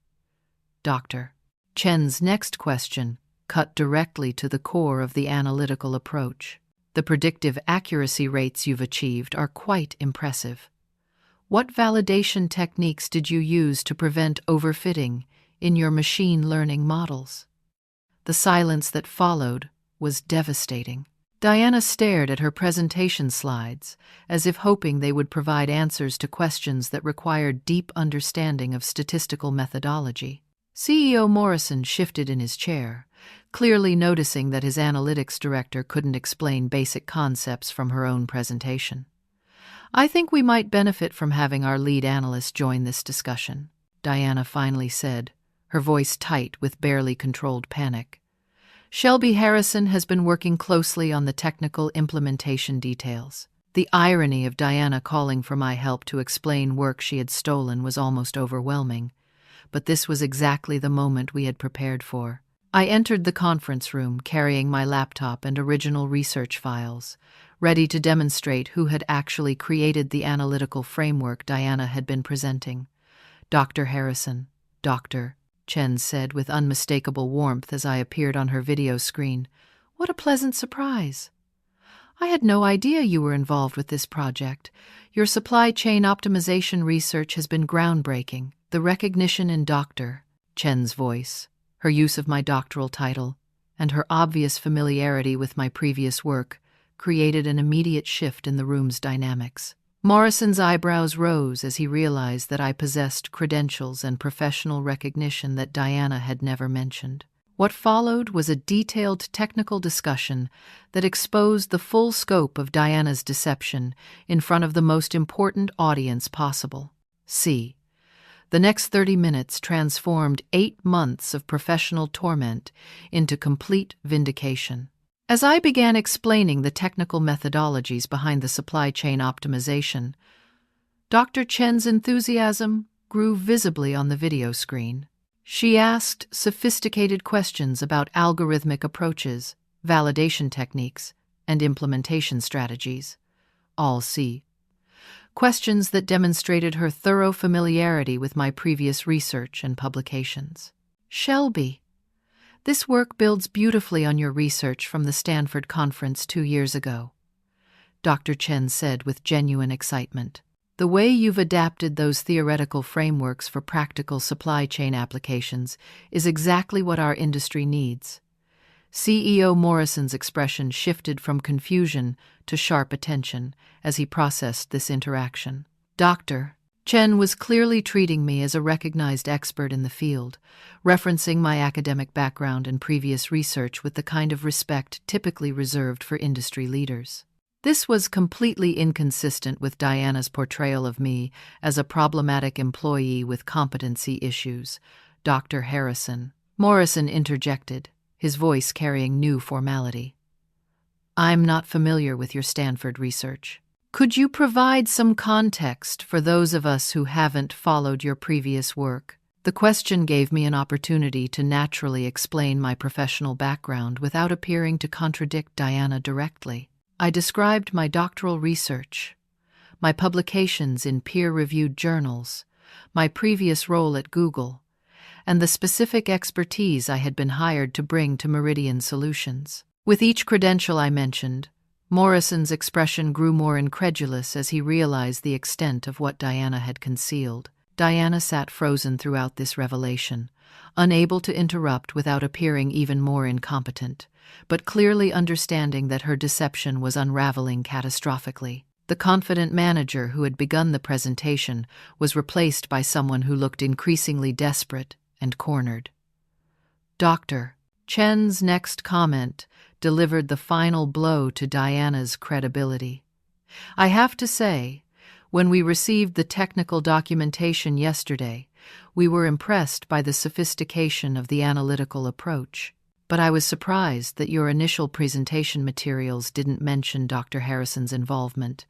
Doctor, Chen's next question cut directly to the core of the analytical approach. The predictive accuracy rates you've achieved are quite impressive. What validation techniques did you use to prevent overfitting in your machine learning models? The silence that followed was devastating. Diana stared at her presentation slides, as if hoping they would provide answers to questions that required deep understanding of statistical methodology. CEO Morrison shifted in his chair, clearly noticing that his analytics director couldn't explain basic concepts from her own presentation. I think we might benefit from having our lead analyst join this discussion, Diana finally said, her voice tight with barely controlled panic. Shelby Harrison has been working closely on the technical implementation details. The irony of Diana calling for my help to explain work she had stolen was almost overwhelming, but this was exactly the moment we had prepared for. I entered the conference room carrying my laptop and original research files, ready to demonstrate who had actually created the analytical framework Diana had been presenting. Dr. Harrison, Dr. Chen said with unmistakable warmth as I appeared on her video screen. What a pleasant surprise. I had no idea you were involved with this project. Your supply chain optimization research has been groundbreaking. The recognition in Dr. Chen's voice, her use of my doctoral title, and her obvious familiarity with my previous work created an immediate shift in the room's dynamics. Morrison's eyebrows rose as he realized that I possessed credentials and professional recognition that Diana had never mentioned. What followed was a detailed technical discussion that exposed the full scope of Diana's deception in front of the most important audience possible. See, the next 30 minutes transformed 8 months of professional torment into complete vindication. As I began explaining the technical methodologies behind the supply chain optimization, Dr. Chen's enthusiasm grew visibly on the video screen. She asked sophisticated questions about algorithmic approaches, validation techniques, and implementation strategies. All C. Questions that demonstrated her thorough familiarity with my previous research and publications. Shelby, this work builds beautifully on your research from the Stanford conference 2 years ago, Dr. Chen said with genuine excitement. The way you've adapted those theoretical frameworks for practical supply chain applications is exactly what our industry needs. CEO Morrison's expression shifted from confusion to sharp attention as he processed this interaction. Dr. Chen was clearly treating me as a recognized expert in the field, referencing my academic background and previous research with the kind of respect typically reserved for industry leaders. This was completely inconsistent with Diana's portrayal of me as a problematic employee with competency issues. Dr. Harrison. Morrison interjected, his voice carrying new formality. I'm not familiar with your Stanford research. Could you provide some context for those of us who haven't followed your previous work? The question gave me an opportunity to naturally explain my professional background without appearing to contradict Diana directly. I described my doctoral research, my publications in peer-reviewed journals, my previous role at Google, and the specific expertise I had been hired to bring to Meridian Solutions. With each credential I mentioned, Morrison's expression grew more incredulous as he realized the extent of what Diana had concealed. Diana sat frozen throughout this revelation, unable to interrupt without appearing even more incompetent, but clearly understanding that her deception was unraveling catastrophically. The confident manager who had begun the presentation was replaced by someone who looked increasingly desperate and cornered. Dr. Chen's next comment delivered the final blow to Diana's credibility. I have to say, when we received the technical documentation yesterday, we were impressed by the sophistication of the analytical approach. But I was surprised that your initial presentation materials didn't mention Dr. Harrison's involvement,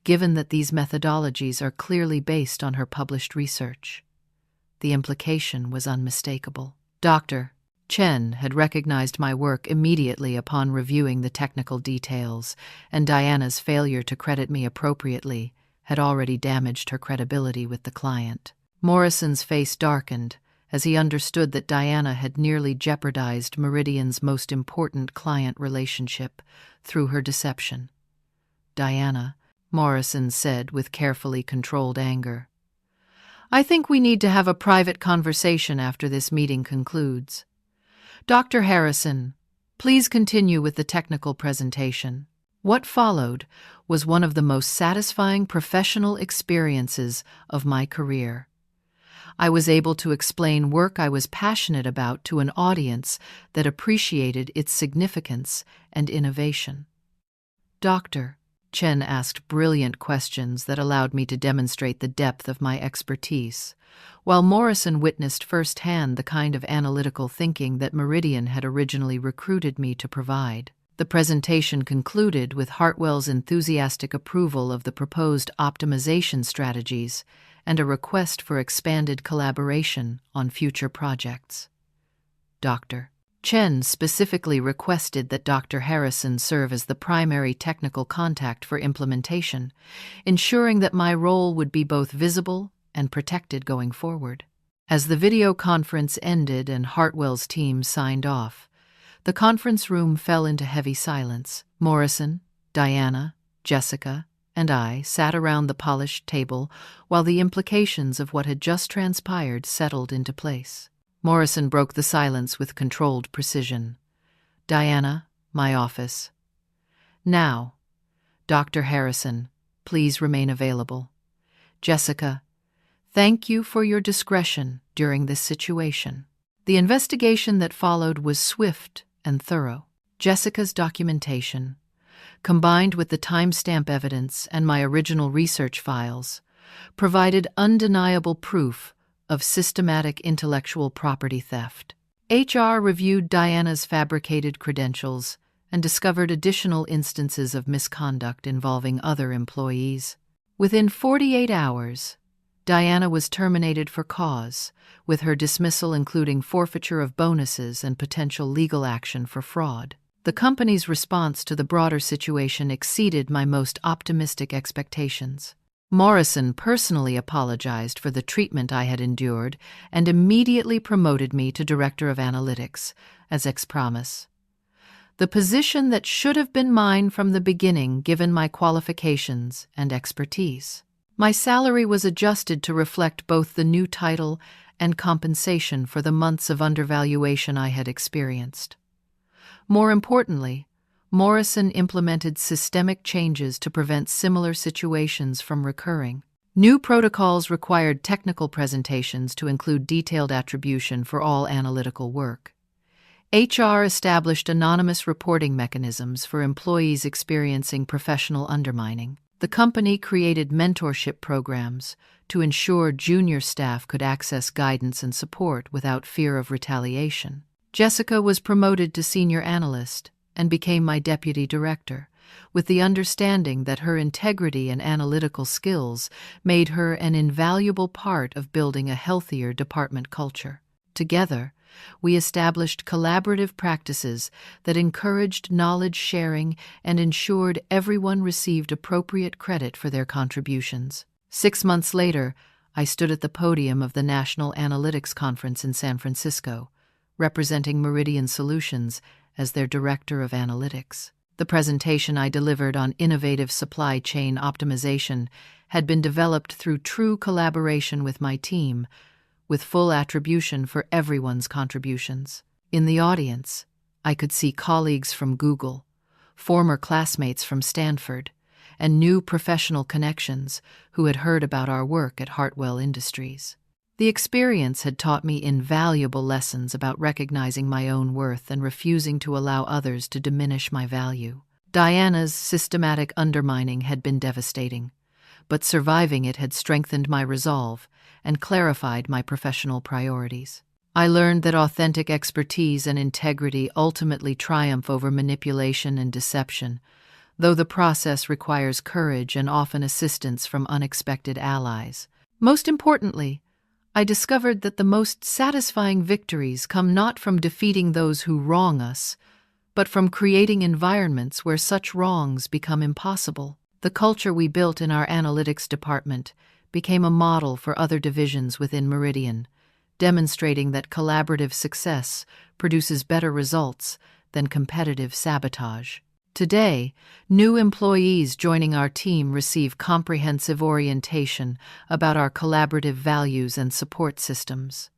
given that these methodologies are clearly based on her published research. The implication was unmistakable. Dr. Chen had recognized my work immediately upon reviewing the technical details, and Diana's failure to credit me appropriately had already damaged her credibility with the client. Morrison's face darkened as he understood that Diana had nearly jeopardized Meridian's most important client relationship through her deception. Diana, Morrison said with carefully controlled anger, I think we need to have a private conversation after this meeting concludes. Dr. Harrison, please continue with the technical presentation. What followed was one of the most satisfying professional experiences of my career. I was able to explain work I was passionate about to an audience that appreciated its significance and innovation. Dr. Chen asked brilliant questions that allowed me to demonstrate the depth of my expertise, while Morrison witnessed firsthand the kind of analytical thinking that Meridian had originally recruited me to provide. The presentation concluded with Hartwell's enthusiastic approval of the proposed optimization strategies and a request for expanded collaboration on future projects. Dr. Chen specifically requested that Dr. Harrison serve as the primary technical contact for implementation, ensuring that my role would be both visible and protected going forward. As the video conference ended and Hartwell's team signed off, the conference room fell into heavy silence. Morrison, Diana, Jessica, and I sat around the polished table while the implications of what had just transpired settled into place. Morrison broke the silence with controlled precision. Diana, my office. Now, Dr. Harrison, please remain available. Jessica, thank you for your discretion during this situation. The investigation that followed was swift and thorough. Jessica's documentation, combined with the timestamp evidence and my original research files, provided undeniable proof of systematic intellectual property theft. HR reviewed Diana's fabricated credentials and discovered additional instances of misconduct involving other employees. Within 48 hours, Diana was terminated for cause, with her dismissal including forfeiture of bonuses and potential legal action for fraud. The company's response to the broader situation exceeded my most optimistic expectations. Morrison personally apologized for the treatment I had endured and immediately promoted me to Director of Analytics, as ex-promise. The position that should have been mine from the beginning given my qualifications and expertise. My salary was adjusted to reflect both the new title and compensation for the months of undervaluation I had experienced. More importantly, Morrison implemented systemic changes to prevent similar situations from recurring. New protocols required technical presentations to include detailed attribution for all analytical work. HR established anonymous reporting mechanisms for employees experiencing professional undermining. The company created mentorship programs to ensure junior staff could access guidance and support without fear of retaliation. Jessica was promoted to senior analyst and became my deputy director, with the understanding that her integrity and analytical skills made her an invaluable part of building a healthier department culture. Together, we established collaborative practices that encouraged knowledge sharing and ensured everyone received appropriate credit for their contributions. 6 months later, I stood at the podium of the National Analytics Conference in San Francisco, representing Meridian Solutions as their Director of Analytics. The presentation I delivered on innovative supply chain optimization had been developed through true collaboration with my team, with full attribution for everyone's contributions. In the audience, I could see colleagues from Google, former classmates from Stanford, and new professional connections who had heard about our work at Hartwell Industries. The experience had taught me invaluable lessons about recognizing my own worth and refusing to allow others to diminish my value. Diana's systematic undermining had been devastating, but surviving it had strengthened my resolve and clarified my professional priorities. I learned that authentic expertise and integrity ultimately triumph over manipulation and deception, though the process requires courage and often assistance from unexpected allies. Most importantly, I discovered that the most satisfying victories come not from defeating those who wrong us, but from creating environments where such wrongs become impossible. The culture we built in our analytics department became a model for other divisions within Meridian, demonstrating that collaborative success produces better results than competitive sabotage. Today, new employees joining our team receive comprehensive orientation about our collaborative values and support systems.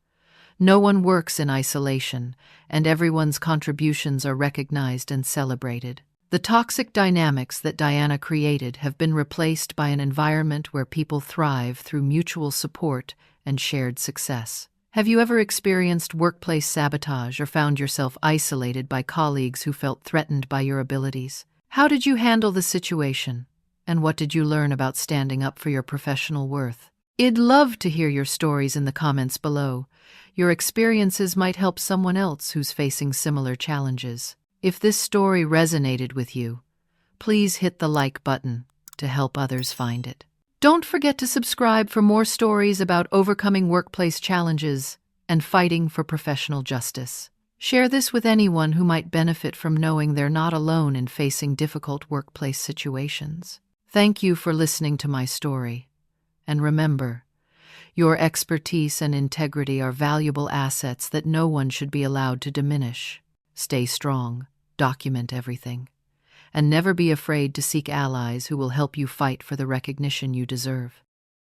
No one works in isolation, and everyone's contributions are recognized and celebrated. The toxic dynamics that Diana created have been replaced by an environment where people thrive through mutual support and shared success. Have you ever experienced workplace sabotage or found yourself isolated by colleagues who felt threatened by your abilities? How did you handle the situation, and what did you learn about standing up for your professional worth? I'd love to hear your stories in the comments below. Your experiences might help someone else who's facing similar challenges. If this story resonated with you, please hit the like button to help others find it. Don't forget to subscribe for more stories about overcoming workplace challenges and fighting for professional justice. Share this with anyone who might benefit from knowing they're not alone in facing difficult workplace situations. Thank you for listening to my story. And remember, your expertise and integrity are valuable assets that no one should be allowed to diminish. Stay strong, document everything, and never be afraid to seek allies who will help you fight for the recognition you deserve.